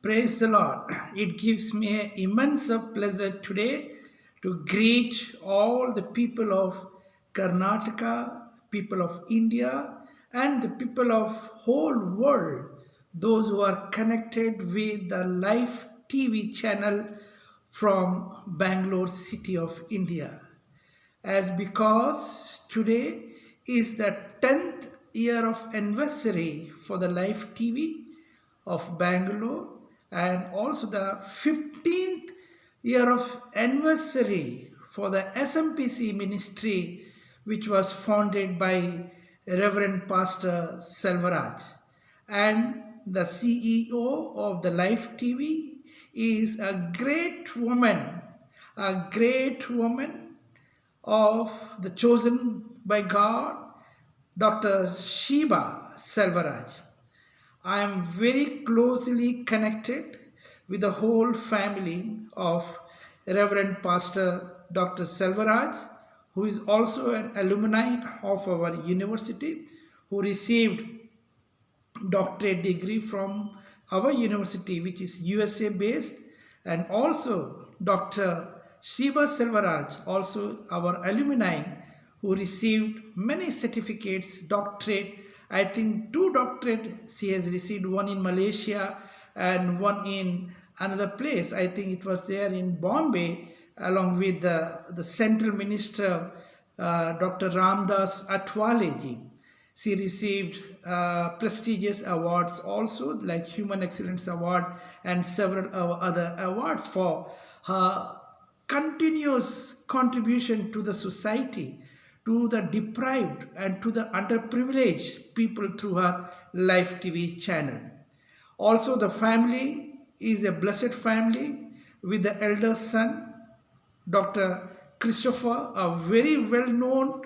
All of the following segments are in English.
Praise the Lord. It gives me an immense pleasure today to greet all the people of Karnataka, people of India, and the people of whole world, those who are connected with the live TV channel from Bangalore city of India. As because today is the 10th year of anniversary for the live TV of Bangalore and also the 15th year of anniversary for the SMPC ministry which was founded by Reverend Pastor Selvaraj. And the CEO of the Life TV is a great woman of the chosen by God, Dr. Sheba Selvaraj. I am very closely connected with the whole family of Reverend Pastor Dr. Selvaraj, who is also an alumni of our university, who received doctorate degree from our university, which is USA based, and also Dr. Shiva Selvaraj, also our alumni, who received many certificates, doctorate. I think two doctorate she has received, one in Malaysia and one in another place. I think it was there in Bombay, along with the central minister, Dr. Ramdas Atwaleji. She received prestigious awards also, like Human Excellence Award and several other awards for her continuous contribution to the society, to the deprived and to the underprivileged people through her live TV channel. Also, the family is a blessed family with the elder son, Dr. Christopher, a very well known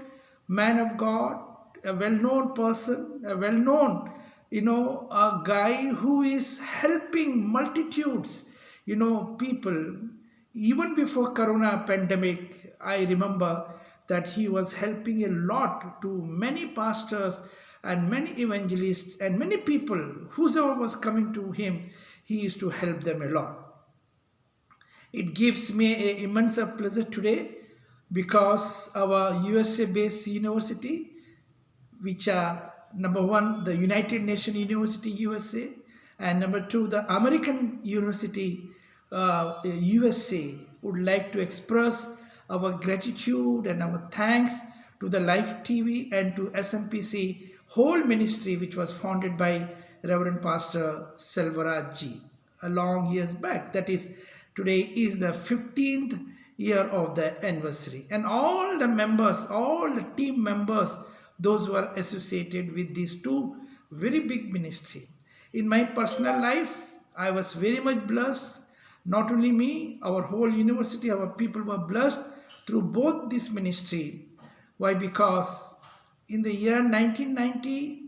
man of God, a well known person, a well known, a guy who is helping multitudes, people. Even before Corona pandemic, I remember that he was helping a lot to many pastors and many evangelists and many people, whosoever was coming to him, he used to help them a lot. It gives me an immense pleasure today because our USA based university, which are number one, the United Nations University USA, and number two, the American University USA, would like to express our gratitude and our thanks to the Life TV and to SMPC whole ministry, which was founded by Reverend Pastor Selvaraj ji a long years back. That is, today is the 15th year of the anniversary. And all the members, all the team members, those who are associated with these two very big ministry. In my personal life, I was very much blessed. Not only me, our whole university, our people were blessed through both this ministry. Why? Because in the year 1990,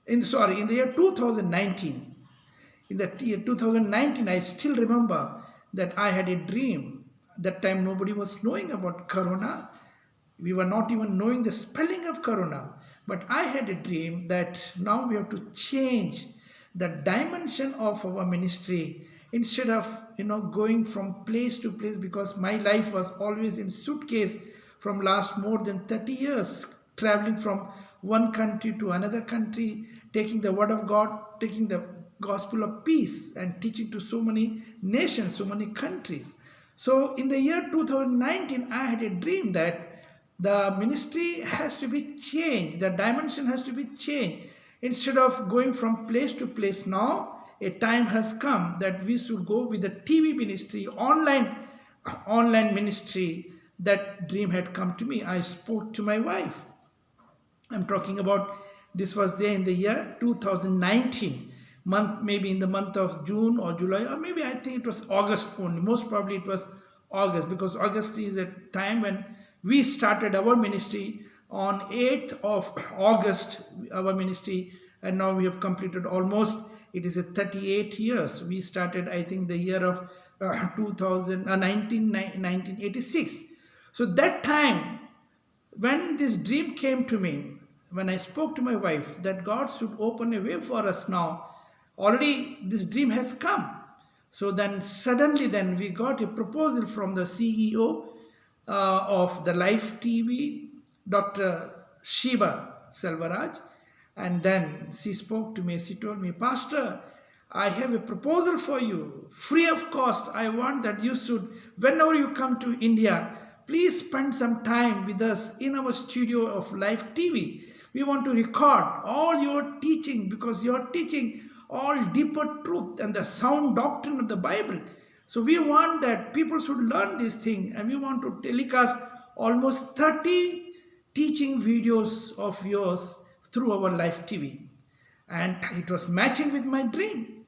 in the year 2019, in the year 2019, I still remember that I had a dream. That time nobody was knowing about Corona. We were not even knowing the spelling of Corona. But I had a dream that now we have to change the dimension of our ministry instead of going from place to place, because my life was always in suitcase from last more than 30 years, traveling from one country to another country, taking the word of God, taking the gospel of peace and teaching to so many nations, so many countries. So in the year 2019, I had a dream that the ministry has to be changed, the dimension has to be changed. Instead of going from place to place, now a time has come that we should go with the TV ministry, online ministry. That dream had come to me. I spoke to my wife. I'm talking about, this was there in the year 2019, maybe in the month of June or July, or maybe I think it was August only. Most probably it was August, because August is a time when we started our ministry on 8th of August, our ministry, and now we have completed almost, it is a 38 years. We started, I think, the year of 1986. So that time, when this dream came to me, when I spoke to my wife that God should open a way for us now, already this dream has come. So then suddenly then we got a proposal from the CEO of the Life TV, Dr. Shiba Selvaraj. And then she spoke to me. She told me, Pastor, I have a proposal for you, free of cost. I want that you should, whenever you come to India, please spend some time with us in our studio of Life TV. We want to record all your teaching because you are teaching all deeper truth and the sound doctrine of the Bible. So we want that people should learn this thing, and we want to telecast almost 30 teaching videos of yours through our Life TV. And it was matching with my dream.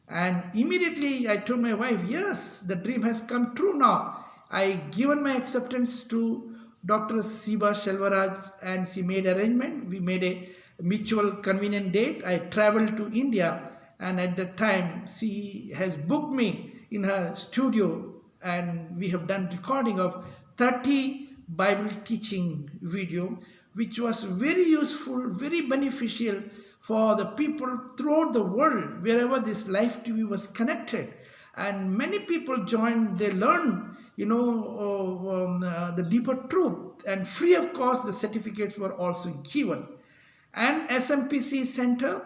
And immediately I told my wife, yes, the dream has come true now. I given my acceptance to Dr. Shiba Selvaraj, and she made arrangement. We made a mutual convenient date. I traveled to India, and at that time she has booked me in her studio, and we have done recording of 30 Bible teaching video, which was very useful, very beneficial for the people throughout the world, wherever this Life TV was connected. And many people joined, they learned, the deeper truth, and free of cost the certificates were also given. And SMPC Center,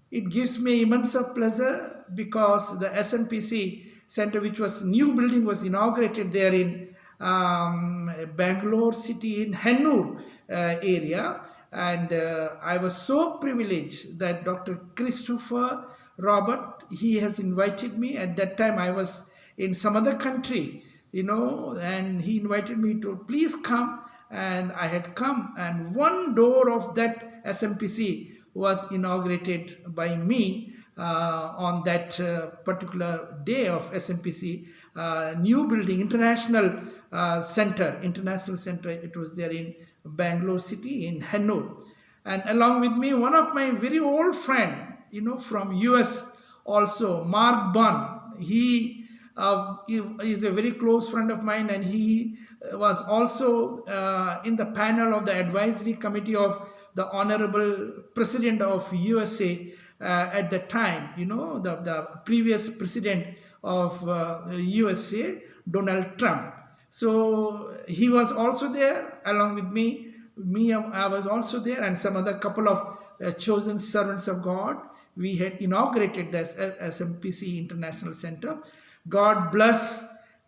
it gives me immense of pleasure because the SMPC Center, which was new building, was inaugurated there in Bangalore city in Hennur area. And I was so privileged that Dr. Christopher Robert, he has invited me. At that time I was in some other country, and he invited me to please come, and I had come, and one door of that SMPC was inaugurated by me on that particular day of SMPC new building, international center. It was there in Bangalore city in Hennur. And along with me, one of my very old friend, from US also, Mark Bunn. He is a very close friend of mine, and he was also in the panel of the advisory committee of the Honorable President of USA at the time, the previous president of USA, Donald Trump. So he was also there along with me. I was also there, and some other couple of chosen servants of God. We had inaugurated this SMPC International Center. God bless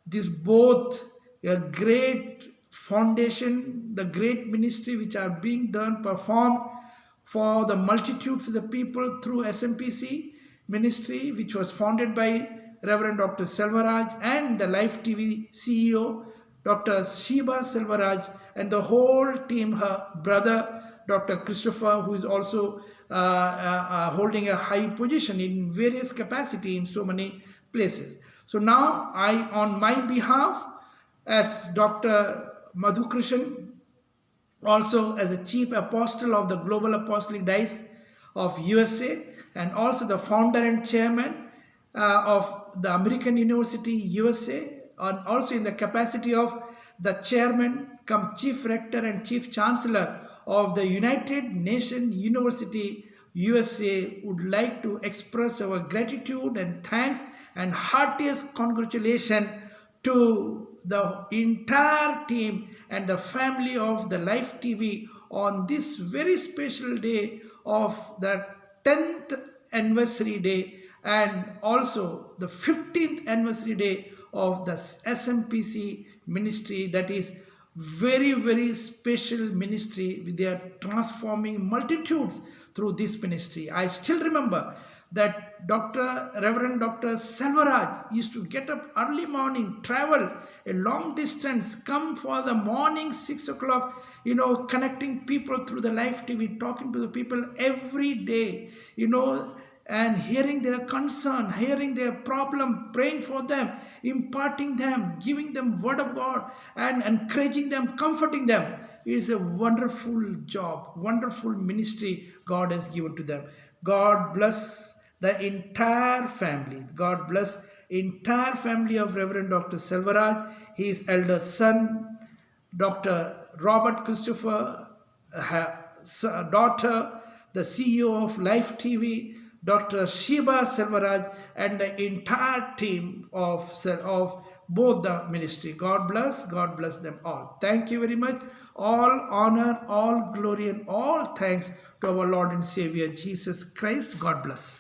this both a great foundation, the great ministry which are being done, performed for the multitudes of the people through SMPC ministry, which was founded by Reverend Dr. Selvaraj and the Life TV CEO, Dr. Shiba Selvaraj, and the whole team, her brother, Dr. Christopher, who is also holding a high position in various capacity in so many places. So now I, on my behalf, as Dr. Madhukrishnan, also as a chief apostle of the Global Apostolic Diocese of USA, and also the founder and chairman of the American University USA, and also in the capacity of the chairman come chief rector and chief chancellor of the United Nations University USA, would like to express our gratitude and thanks and heartiest congratulations to the entire team and the family of the Life TV on this very special day of the 10th anniversary day, and also the 15th anniversary day of the SMPC ministry. That is very, very special ministry. They are transforming multitudes through this ministry. I still remember that Reverend Dr. Selvaraj used to get up early morning, travel a long distance, come for the morning 6 o'clock, connecting people through the Life TV, talking to the people every day, and hearing their concern, hearing their problem, praying for them, imparting them, giving them word of God, and encouraging them, comforting them. It is a wonderful job, wonderful ministry God has given to them. God bless the entire family. God bless entire family of Reverend Dr. Selvaraj, his elder son, Dr. Robert Christopher, daughter, the CEO of Life TV, Dr. Sheba Selvaraj, and the entire team of both the ministry. God bless them all. Thank you very much. All honor, all glory, and all thanks to our Lord and Savior Jesus Christ. God bless.